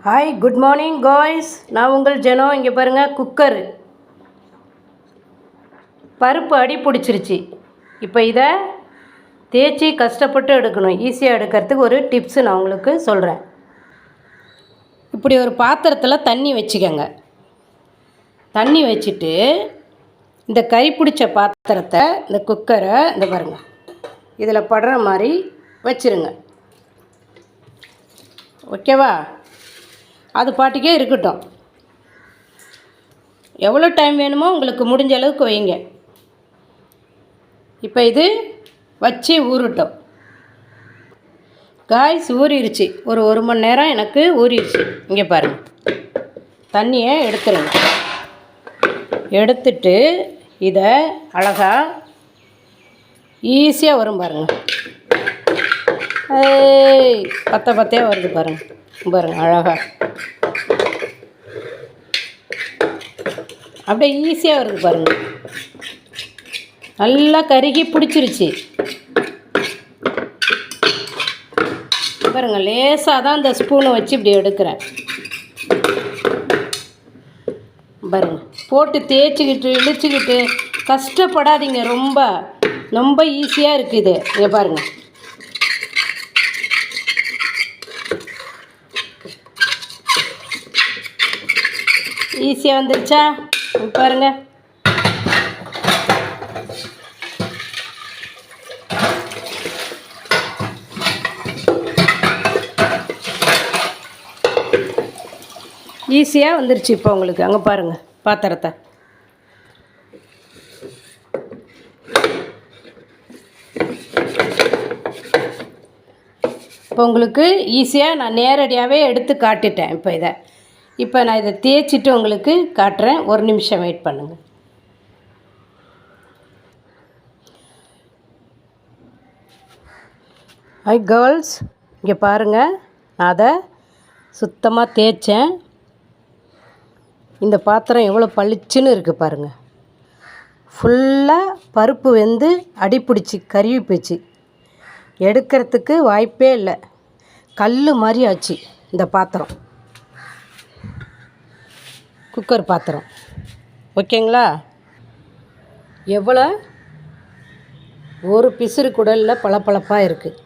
Hi, good morning guys. நான் உங்கள் ஜனம். இங்கே பாருங்கள், குக்கரு பருப்பு அடி பிடிச்சிருச்சு. இப்போ இதை தேய்ச்சி கஷ்டப்பட்டு எடுக்கணும். ஈஸியாக எடுக்கிறதுக்கு ஒரு டிப்ஸு நான் உங்களுக்கு சொல்கிறேன். இப்படி ஒரு பாத்திரத்தில் தண்ணி வச்சுக்கோங்க. தண்ணி வச்சுட்டு இந்த கறி பிடிச்ச பாத்திரத்தை, இந்த குக்கரை இந்த பாருங்கள், இதில் படுற மாதிரி வச்சுருங்க. ஓகேவா? அது பாட்டுக்கே இருக்கட்டும். எவ்வளோ டைம் வேணுமோ உங்களுக்கு முடிஞ்ச அளவுக்கு வைங்க. இப்போ இது வச்சு ஊறட்டும். காய்ஸ் ஊறிடுச்சு. ஒரு மணி நேரம் எனக்கு ஊறிடுச்சு. இங்கே பாருங்கள், தண்ணியை எடுத்துருங்க. எடுத்துட்டு இதை அழகாக ஈஸியாக வரும் பாருங்கள். பத்தையாக வருது பாருங்கள். பாருங்கள் அழகாக அப்படியே ஈஸியாக வருது பாருங்கள். நல்லா கருகி பிடிச்சிருச்சு பாருங்கள். லேசாக தான் இந்த ஸ்பூனை வச்சு இப்படி எடுக்கிறேன் பாருங்கள். போட்டு தேய்ச்சிக்கிட்டு இழுச்சிக்கிட்டு கஷ்டப்படாதீங்க. ரொம்ப ரொம்ப ஈஸியாக இருக்குது. இங்கே பாருங்கள். ஈஸியாக வந்துருச்சா? பாருங்கள். ஈஸியாக வந்துருச்சு இப்போ உங்களுக்கு. அங்கே பாருங்கள் பாத்திரத்தை. இப்போ உங்களுக்கு ஈஸியாக நான் நேரடியாகவே எடுத்து காட்டிட்டேன். இப்போ நான் இதை தேய்ச்சிட்டு உங்களுக்கு காட்டுறேன். ஒரு நிமிஷம் வெயிட் பண்ணுங்கள். ஹை கேர்ள்ஸ், இங்கே பாருங்கள். நான் அதை சுத்தமாக தேய்ச்சேன். இந்த பாத்திரம் எவ்வளோ பளிச்சுன்னு இருக்குது பாருங்கள். ஃபுல்லாக பருப்பு வெந்து அடிப்பிடிச்சி கருவி போச்சு. எடுக்கிறதுக்கு வாய்ப்பே இல்லை. கல் மாதிரி ஆச்சு இந்த பாத்திரம், குக்கர் பாத்திரம். ஓகேங்களா? எவ்வளோ ஒரு பிசுறு கூட இல்லை, பளபளப்பாக இருக்குது.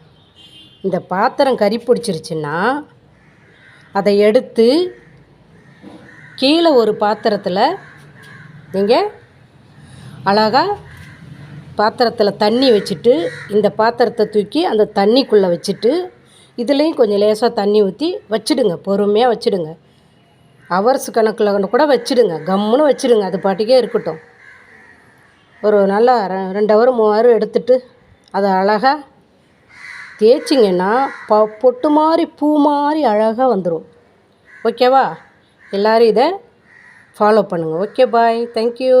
இந்த பாத்திரம் கறி பிடிச்சிருச்சுன்னா அதை எடுத்து கீழே ஒரு பாத்திரத்தில் நீங்கள் அழகாக பாத்திரத்தில் தண்ணி வச்சுட்டு, இந்த பாத்திரத்தை தூக்கி அந்த தண்ணிக்குள்ளே வச்சுட்டு, இதுலேயும் கொஞ்சம் லேசாக தண்ணி ஊற்றி வச்சுடுங்க. பொறுமையாக வச்சுடுங்க. ஹவர்ஸ் கணக்கில் கூட வச்சுடுங்க. கம்முன்னு வச்சுடுங்க. அது பாட்டுக்கே இருக்கட்டும். ஒரு நல்லா 2 ஹவர் 3 ஹவர் எடுத்துட்டு அதை அழகாக தேய்ச்சிங்கன்னா பொட்டு மாதிரி பூ மாதிரி அழகாக வந்துடும். ஓகேவா? எல்லோரும் இதை ஃபாலோ பண்ணுங்கள். ஓகே, பாய். தேங்க்யூ.